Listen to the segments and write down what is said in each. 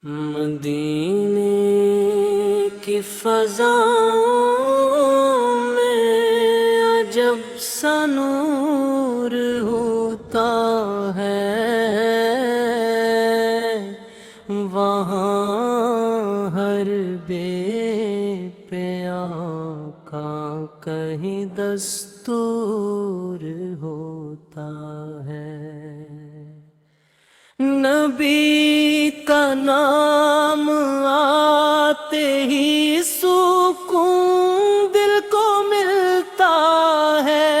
مدینے کی فضاؤں میں عجب سا نور ہوتا ہے، وہاں ہر بے پہ آقا کہیں دستور ہوتا ہے۔ نبی کا نام آتے ہی سکون دل کو ملتا ہے،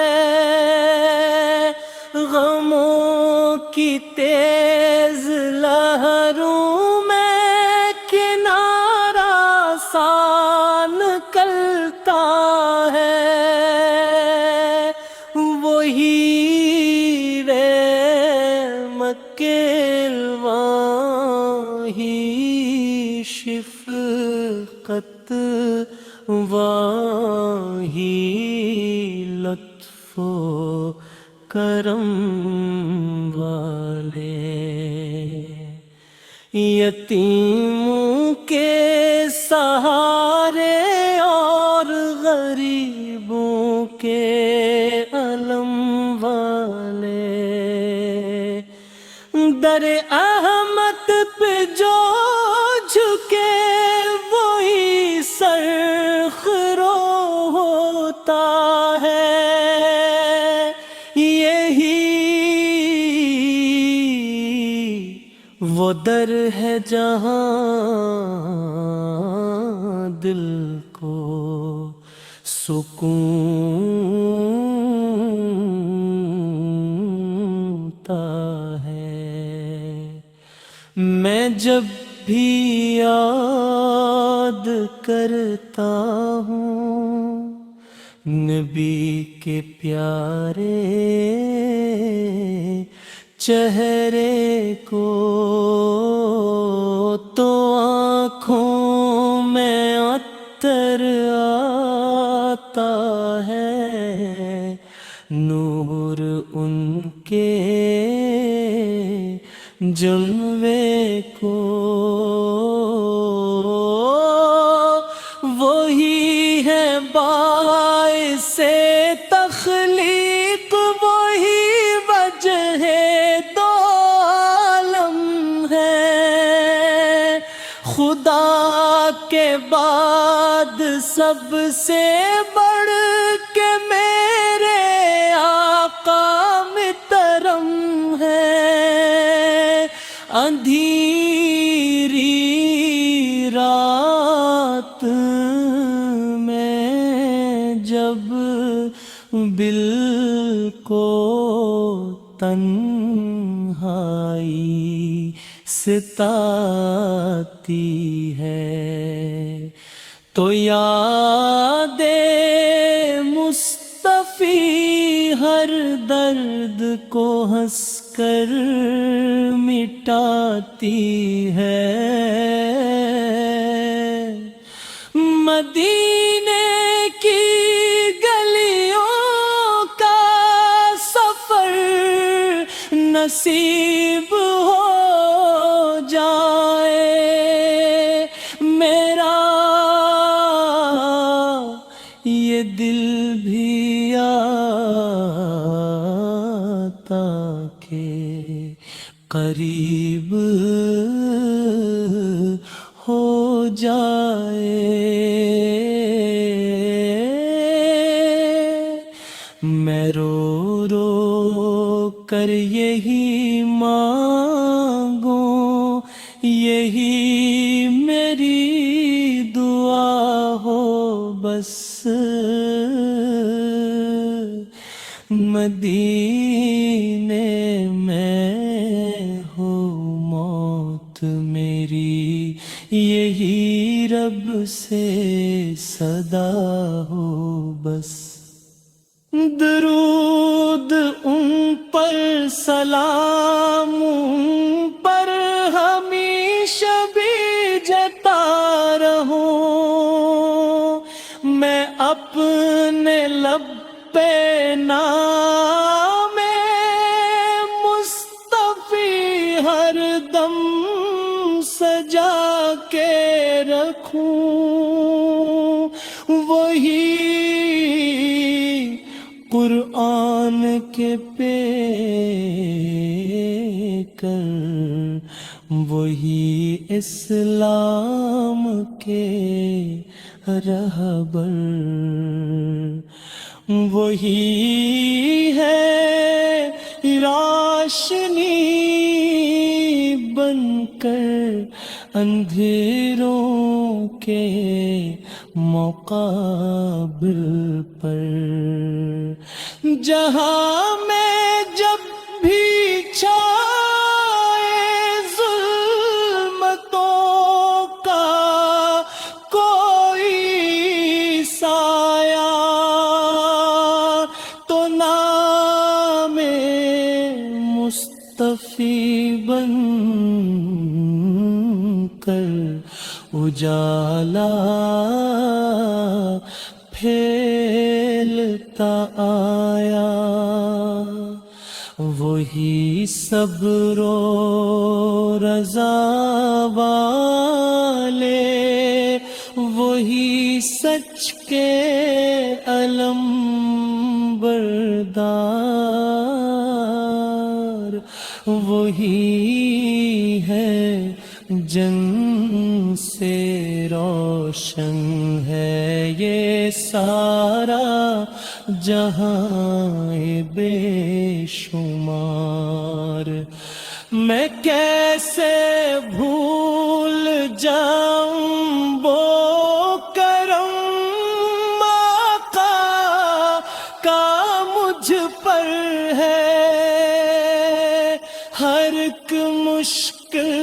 غموں کی تیز لہروں میں کنارہ آسان نکلتا ہے، وہی واہی شفقت واہی لطف و کرم والے، یتیموں کے سہارے اور غریبوں کے علم والے، در احمد پہ جو جھکے وہی سرخرو ہوتا ہے، یہی وہ در ہے جہاں دل کو سکون ہے۔ میں جب بھی یاد کرتا ہوں نبی کے پیارے چہرے کو، تو آنکھوں میں عطر آتا ہے، نور ان کے جلوے کو، وہی ہے باعث تخلیق، وہی وجہ دو عالم ہے، خدا کے بعد سب سے بڑھ کے میرے آقا محترم ہے، اندھیری رات میں جب دل کو تنہائی ستاتی ہے، تو یاد مصطفی ہر درد کو ہنس کر مٹاتی ہے، مدینے کی گلیوں کا سفر نصیب ہو جائے میرا، یہ دل بھی آتا کہ قریب ہو جائے، میں رو رو کر یہی مانگوں، یہی میری دعا ہو بس، مدینے میں ہو موت میری، یہی رب سے صدا ہو بس، درود ان پر سلام ان پر ہمیشہ بھیجتا رہوں، میں اپنے لب پہ نام مصطفی ہر دم سجا کے رکھوں، وہی قرآن کے پیکر، وہی اسلام کے رہبر، وہی ہے روشنی بن کر اندھیروں کے مقابل پر، جہاں میں جب بھی چھائے ظلمتوں کا کوئی سایہ، تو نام مصطفی بن کر اجالا پھیلتا آیا، وہی صبر و رضا والے، وہی سچ کے علم بردار، وہی ہے جنگ سے روشن ہے یہ سارا جہاں بے شمار، میں کیسے بھول جاؤں وہ کرم آقا کا مجھ پر ہے، ہر ایک مشکل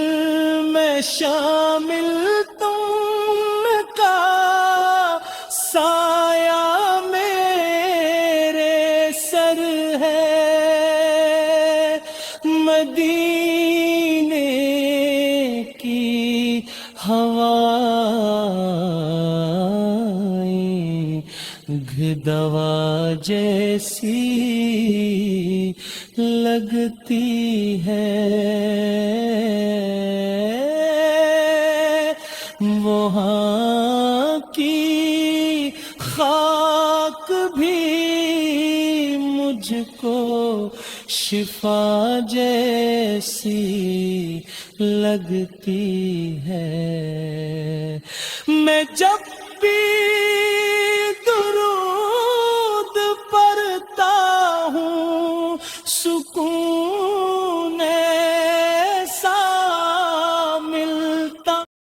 میں شامل تم کا سایہ میرے سر ہے، مدینے کی ہوائیں گھدوا جیسی لگتی ہے، وہاں کی خاک بھی مجھ کو شفا جیسی لگتی ہے، میں جب